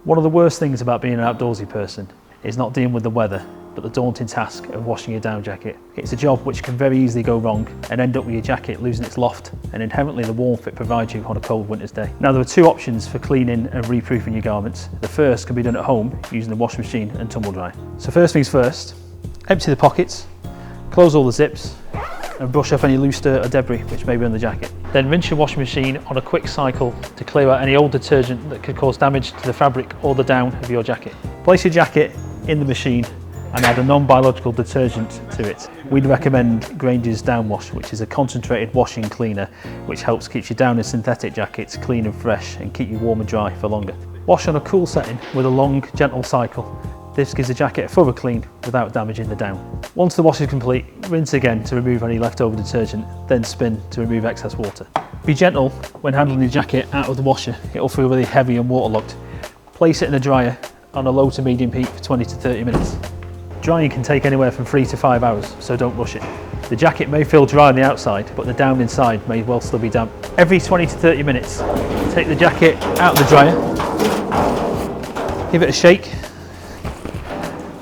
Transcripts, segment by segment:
One of the worst things about being an outdoorsy person is not dealing with the weather, but the daunting task of washing your down jacket. It's a job which can very easily go wrong and end up with your jacket losing its loft and inherently the warmth it provides you on a cold winter's day. Now there are two options for cleaning and reproofing your garments. The first can be done at home using the washing machine and tumble dry. So first things first, empty the pockets, close all the zips and brush off any loose dirt or debris which may be on the jacket. Then rinse your washing machine on a quick cycle to clear out any old detergent that could cause damage to the fabric or the down of your jacket. Place your jacket in the machine and add a non-biological detergent to it. We'd recommend Grangers Down Wash, which is a concentrated washing cleaner which helps keep your down and synthetic jackets clean and fresh and keep you warm and dry for longer. Wash on a cool setting with a long, gentle cycle. This gives the jacket a thorough clean without damaging the down. Once the wash is complete, rinse again to remove any leftover detergent, then spin to remove excess water. Be gentle when handling your jacket out of the washer. It'll feel really heavy and waterlogged. Place it in a dryer on a low to medium heat for 20 to 30 minutes. Drying can take anywhere from 3 to 5 hours, so don't rush it. The jacket may feel dry on the outside, but the down inside may well still be damp. Every 20 to 30 minutes, take the jacket out of the dryer, give it a shake,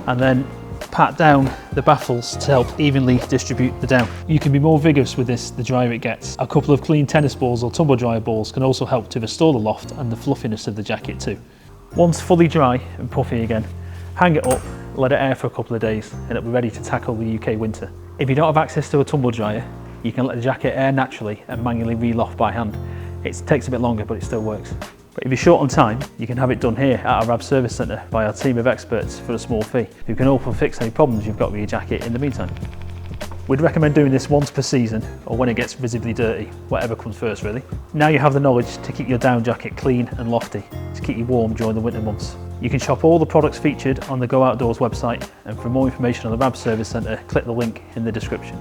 and then pat down the baffles to help evenly distribute the down. You can be more vigorous with this the drier it gets. A couple of clean tennis balls or tumble dryer balls can also help to restore the loft and the fluffiness of the jacket too. Once fully dry and puffy again, hang it up, let it air for a couple of days and it'll be ready to tackle the UK winter. If you don't have access to a tumble dryer, you can let the jacket air naturally and manually re-loft by hand. It takes a bit longer, but it still works. But if you're short on time, you can have it done here at our Rab service centre by our team of experts for a small fee, who can help fix any problems you've got with your jacket in the meantime. We'd recommend doing this once per season or when it gets visibly dirty, whatever comes first really. Now you have the knowledge to keep your down jacket clean and lofty, to keep you warm during the winter months. You can shop all the products featured on the Go Outdoors website, and for more information on the Rab Service Centre, click the link in the description.